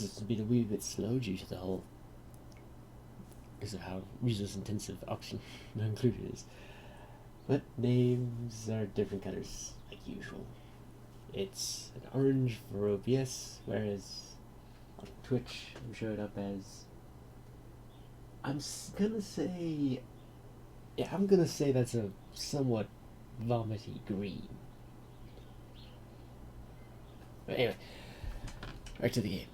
it's been a wee bit slow due to the whole, because of how resource intensive option not included is. But names are different colors like usual. It's an orange for OBS, whereas on Twitch I'm showing up as, I'm gonna say that's a somewhat vomity green. But anyway, back to the game.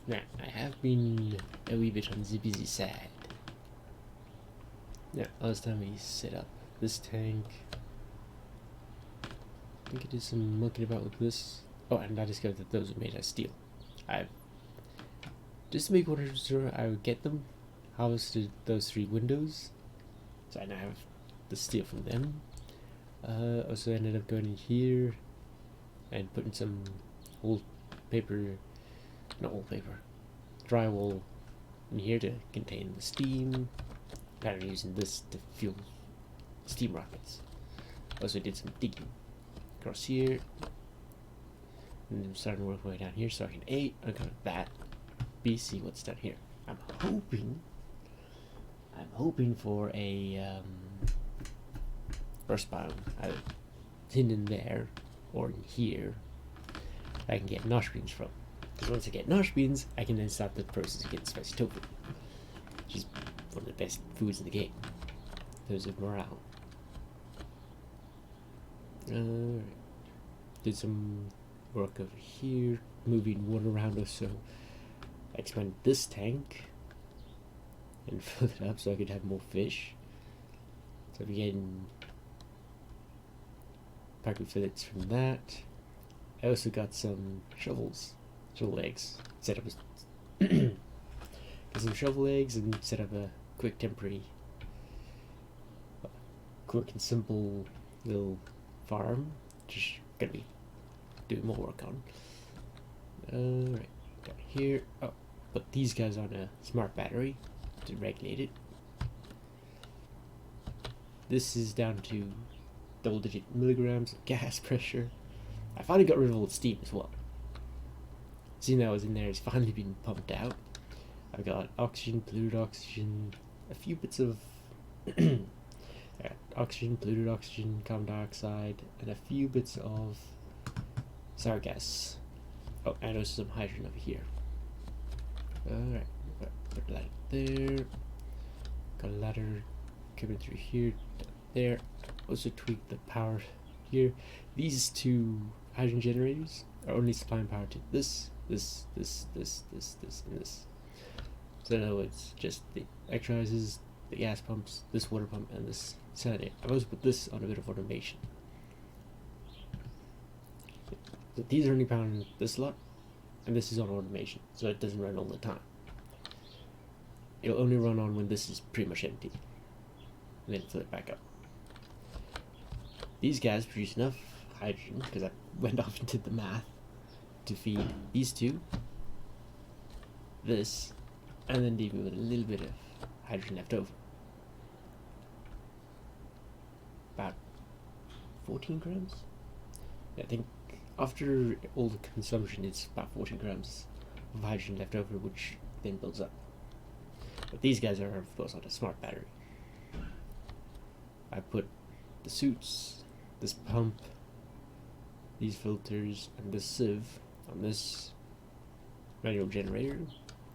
Now, I have been a wee bit on the busy side. Now, last time we set up this tank, I think I did some mucking about with this. Oh, and I discovered that those are made out of steel. Just to make 100% sure I would get them, harvested those 3 windows, so I now have the steel from them. Also ended up going in here and putting some drywall in here to contain the steam. Kind of using this to fuel steam rockets. Also did some digging across here, and I'm starting to work my way down here so I can A, uncover that, B, see what's down here. I'm hoping for a burst biome either hidden in there or in here I can get nosh beans from. Because once I get nosh beans, I can then start the process of getting spicy tofu, which is one of the best foods in the game. Those of morale. Alright. Did some work over here, moving one around us, so I expanded this tank and filled it up so I could have more fish. So I'm getting pack of fillets from that. I also got some shovel eggs. Set up got some shovel eggs and set up a quick and simple little farm, just gonna be doing more work on. Alright, got here. Oh, put these guys on a smart battery to regulate it. This is down to double-digit milligrams of gas pressure. I finally got rid of all the steam as well. Seeing that was in there, it's finally been pumped out. I've got oxygen, polluted oxygen, a few bits of oxygen, polluted oxygen, carbon dioxide, and a few bits of sour gas. Oh, and also some hydrogen over here. Alright, put that there. Got a ladder coming through here, there. Also tweak the power here. These 2 hydrogen generators are only supplying power to this, and this. So in other words, just the electrolyzers, the gas pumps, this water pump, and this sanitator. I've also put this on a bit of automation. So these are only powering this lot, and this is on automation, so it doesn't run all the time. It'll only run on when this is pretty much empty, and then fill it back up. These guys produce enough hydrogen, because I went off and did the math, to feed these 2, this, and then leave me with a little bit of hydrogen left over. About 14 grams? I think after all the consumption, it's about 14 grams of hydrogen left over, which then builds up. But these guys are, of course, on a smart battery. I put the suits, this pump, these filters, and this sieve on this manual generator.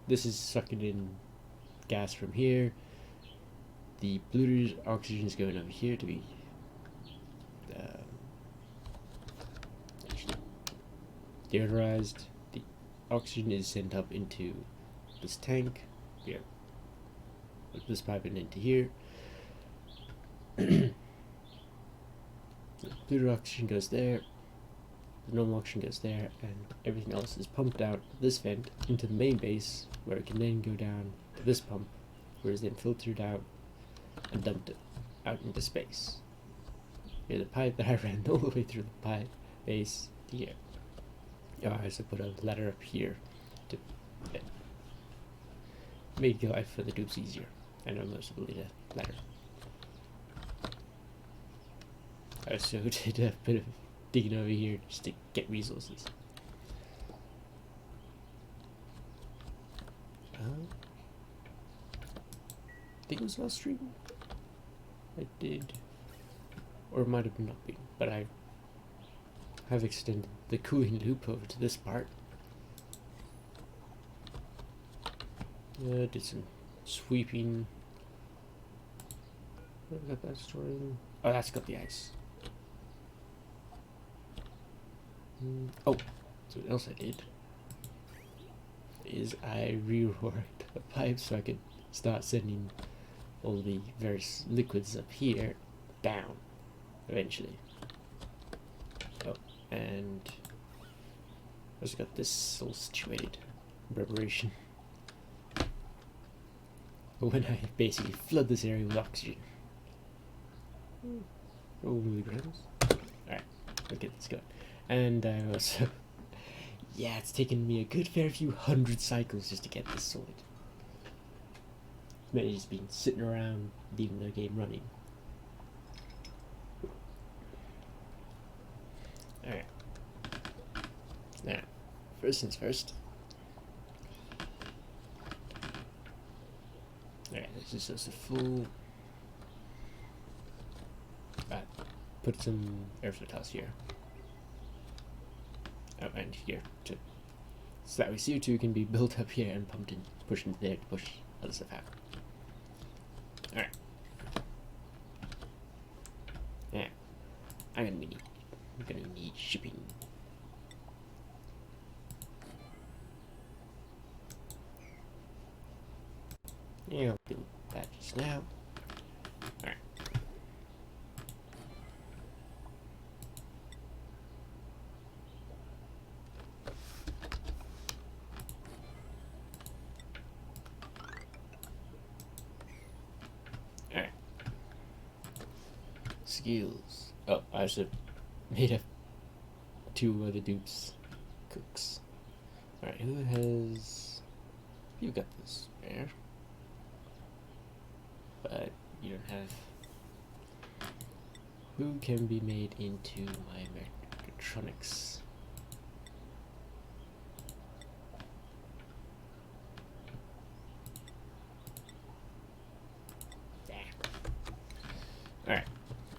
This is sucking in gas from here. The polluted oxygen is going over here to be deodorized. The oxygen is sent up into this tank. Yeah, put this pipe into here. The polluted oxygen goes there. The normal oxygen goes there, and everything else is pumped out this vent into the main base, where it can then go down to this pump, where it's then filtered out and dumped it out into space. Here's the pipe that I ran all the way through the pipe base here. I also put a ladder up here to make life for the dupes easier. I know most people need a ladder. I also did a bit of digging over here just to get resources. think it was last stream. I did, or it might have not been, but I have extended the cooling loop over to this part. Did some sweeping. Where got that storing? Oh, that's got the ice. Oh, something else I did is I reworked the pipe so I could start sending all the various liquids up here down eventually. Oh, and I just got this all situated in preparation when I basically flood this area with oxygen. Oh, milligrams. Alright, let's get this going. And I also, yeah, it's taken me a good fair few hundred cycles just to get this sorted. Maybe just been sitting around leaving the game running. Alright. Now, first things first. Alright, this is just a full. Put some air tiles here. Oh, and here too. So that way CO2 can be built up here and pumped in, pushed into there to push other stuff out. Alright. Yeah. I'm gonna need shipping. Yeah, I'll do that just now. Alright. Alright. Skills. Oh, I also made up 2 other dupes cooks. Alright, who has. You got this spare. But you don't have. Who can be made into my mechatronics? Yeah. Alright,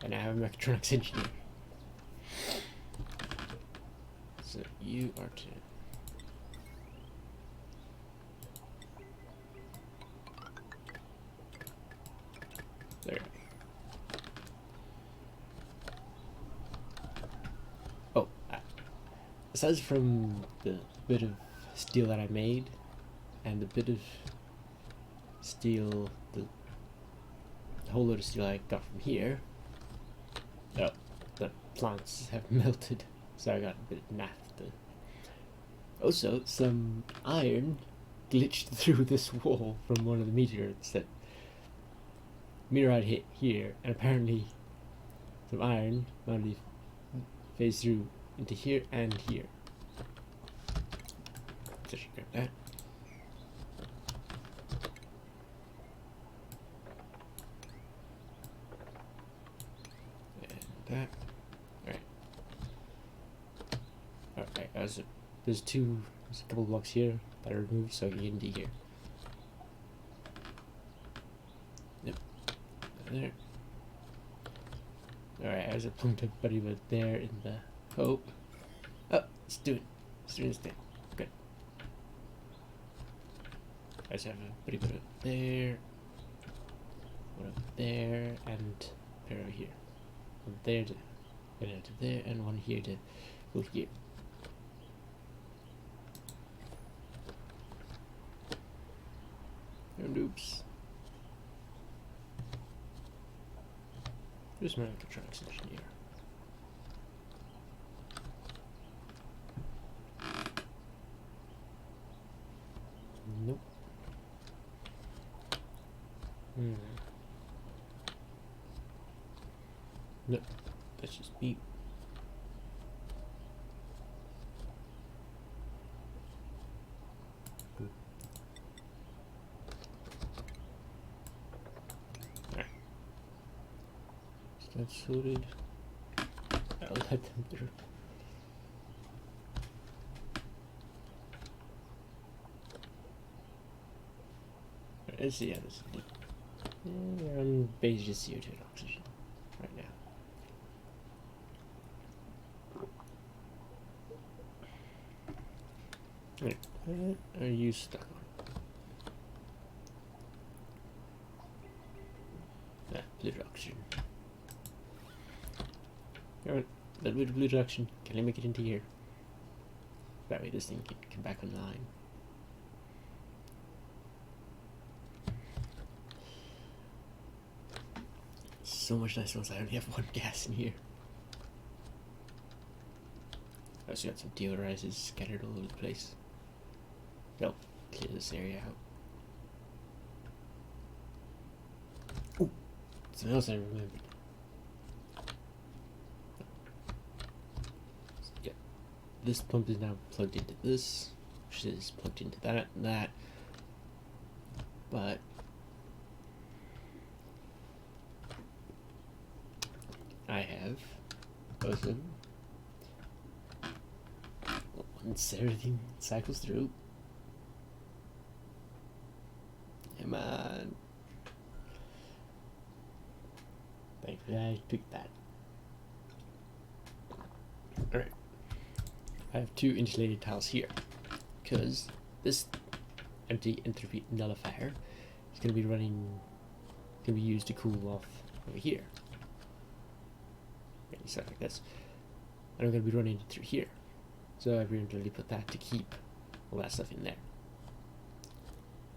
and I have a mechatronics engineer. So you are to. There. Oh, aside from the bit of steel that I made, and the bit of steel, the whole load of steel I got from here, oh, the plants have melted, so I got a bit of naphtha. Also, some iron glitched through this wall from one of the meteorites that meteorite hit here, and apparently some iron finally phased through into here and here. So I should grab that. And that. Alright. Alright, there's a couple blocks here that I removed so I can get into here. There. Alright, there's a plunked up buddy but there in the hope. Oh, it's doing this thing. Good. I just have a buddy but up there. One up there and a pair over here. One there to get out to there and one here to go here. And oops. Who's my mechatronics engineer? Nope. Nope. That's just beep. That's sorted. I'll let them through. Let's see how this is. we're on base just CO2 and oxygen right now. Alright, what are you stuck on? Polluted oxygen. Alright, a little bit of polluted oxygen. Can I make it into here? That way this thing can come back online. So much nicer once I only have one gas in here. I also got some deodorizers scattered all over the place. They'll clear this area out. Oh, something else I remembered. Yeah, this pump is now plugged into this, which is plugged into that and that. But I have both of them. Once everything cycles through. Come on. Thankfully I picked that. Alright. I have two insulated tiles here. Because this empty entropy nullifier is going to be used to cool off over here. Something like this. And I'm going to be running it through here. So I eventually put that to keep all that stuff in there.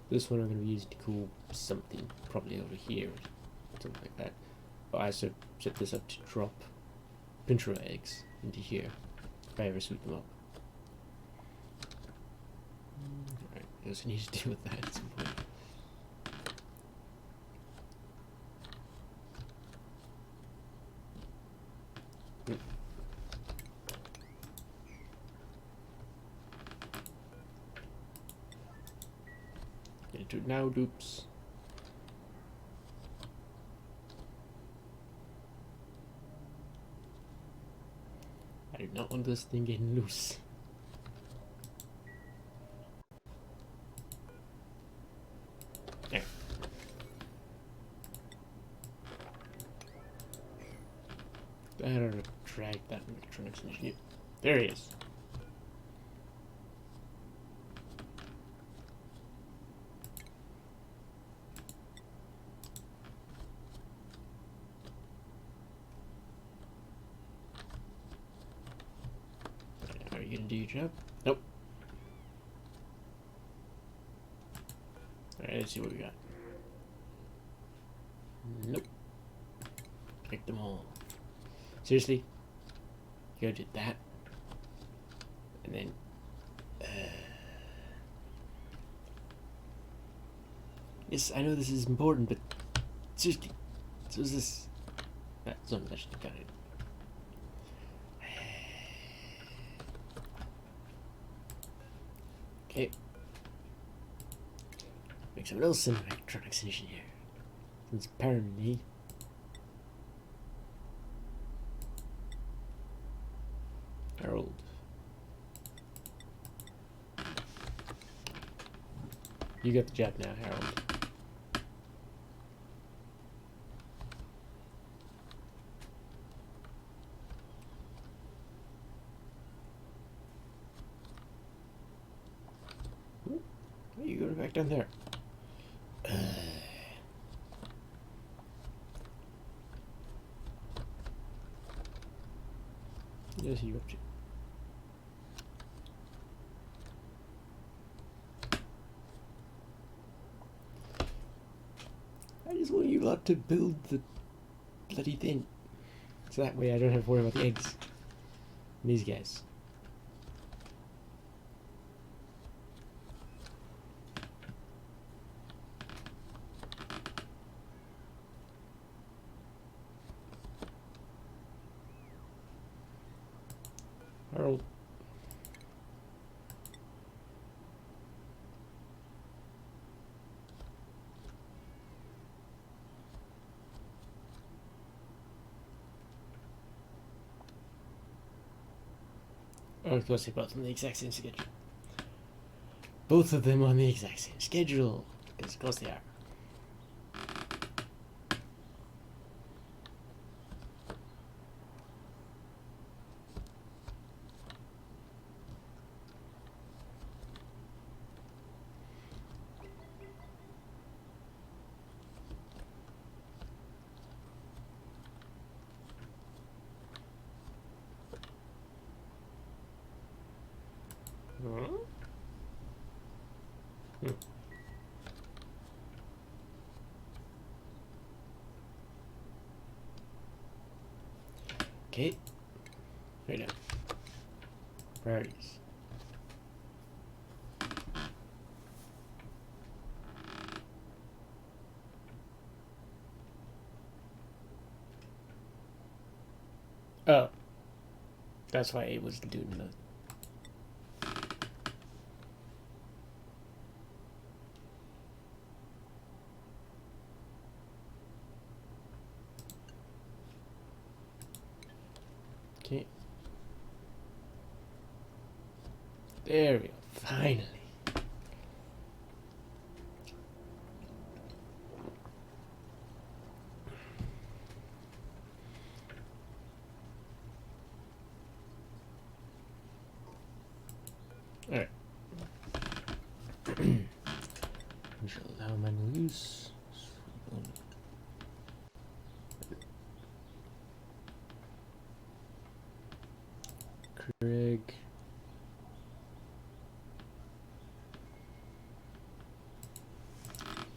This one I'm going to be using to cool something, probably over here, something like that. But I also set this up to drop pincher eggs into here, if I ever sweep them up. Alright, I also need to deal with that at some point. Get into it now, dupes. I do not want this thing getting loose. There. Better drag that electronics engineer. There he is. Are you gonna do your job? Nope. Alright, let's see what we got. Nope. Pick them all. Seriously? You did that? And then... Yes, I know this is important, but... Seriously. So is this... That's something I should have done it. Okay. Make someone else an electronics engineer. Since apparently... Harold. You got the job now, Harold. Ooh, why are you going back down there? Yes, you up to. I just want you lot to build the bloody thing. So that way I don't have to worry about the eggs. And these guys. Harold. Oh, of course, they both on the exact same schedule. Both of them on the exact same schedule. Because of course they are. Hmm. Okay. Right now. Priorities. Oh. That's why it was doing the... Okay. There we go. Finally. Alright. We shall allow manual use. Craig.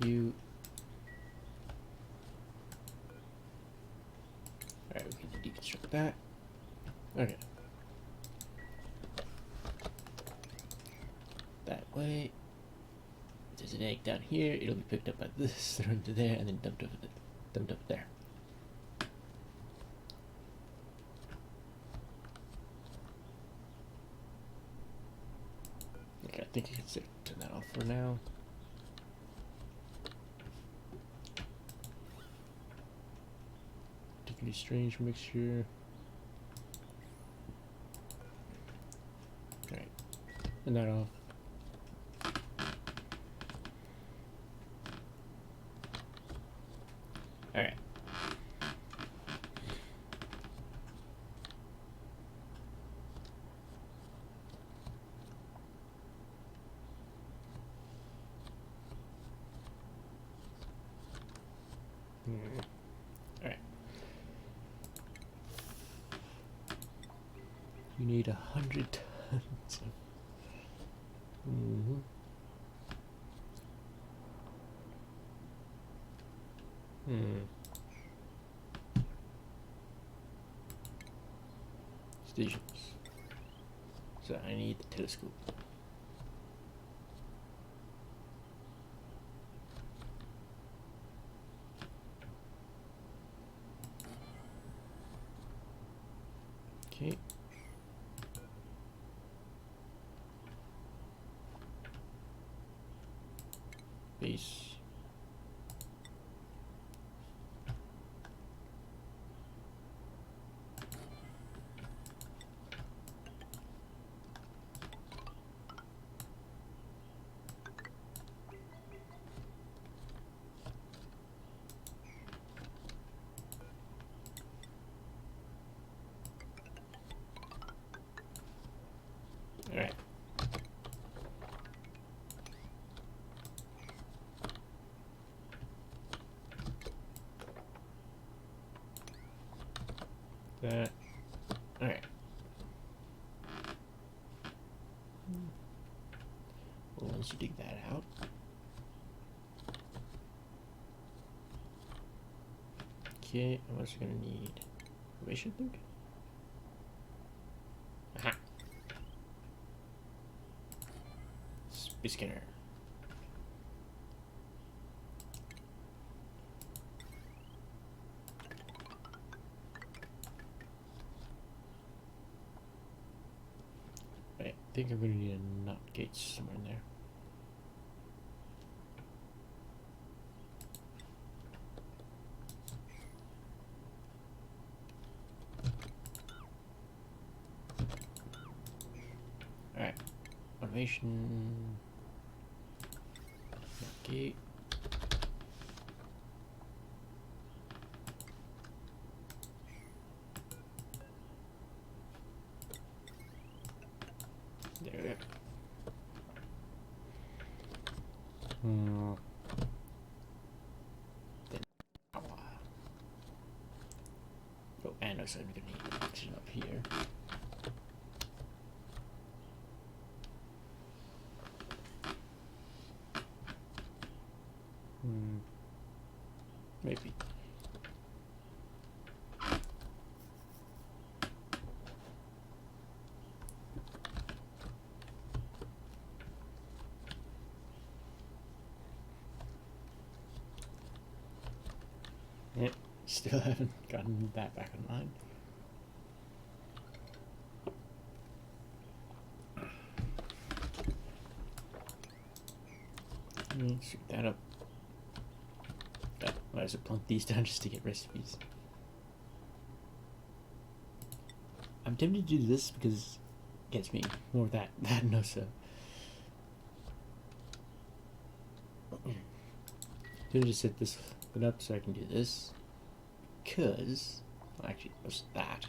You. Alright, we can deconstruct that. Okay. That way. If there's an egg down here, it'll be picked up by this, thrown to there, and then dumped up there. Okay, I think you can turn that off for now. Particularly strange mixture. Alright, turn that off. Alright. Alright. You need 100 tons of... Stations. So I need the telescope. Okay. Base. Alright. That. Alright. Well, once you dig that out. Okay, I'm also gonna need information link. Aha. Space scanner. Right, I think I'm gonna need a NOT gate somewhere in there. Alright, automation, NOT gate. There we go. Then, oh, and also I'm gonna need oxygen up here. Still haven't gotten that back online. Shoot that up. Might as well plunk these down just to get recipes. I'm tempted to do this because it gets me more of that nosa. Should just set this one up so I can do this. Because, well, actually, what's that?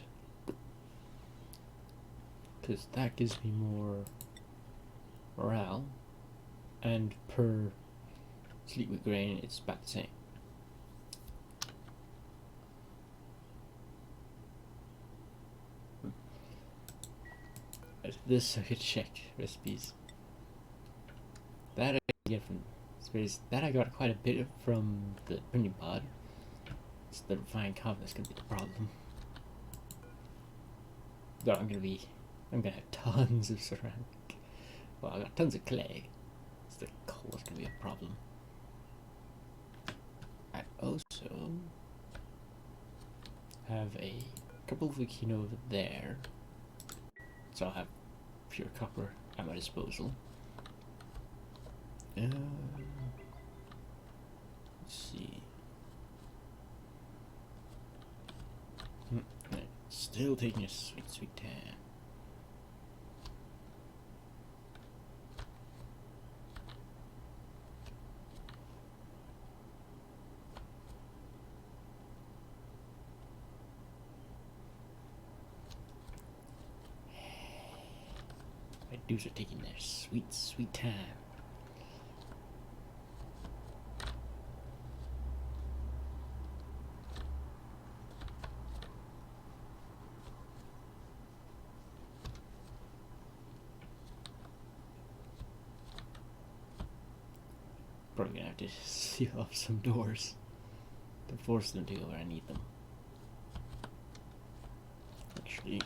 Because that gives me more morale, and per Sleepwood grain, it's about the same. This I could check recipes. That I get from space. That I got quite a bit from the printing pod. It's the refined copper that's gonna be the problem. Though I'm gonna have tons of ceramic. Well, I got tons of clay. It's the coal that's gonna be a problem. I also have a couple of Vikino over there, so I'll have pure copper at my disposal. Let's see. Still taking a sweet tan. My dudes are taking their sweet time. Probably gonna have to seal off some doors to force them to go where I need them. Actually,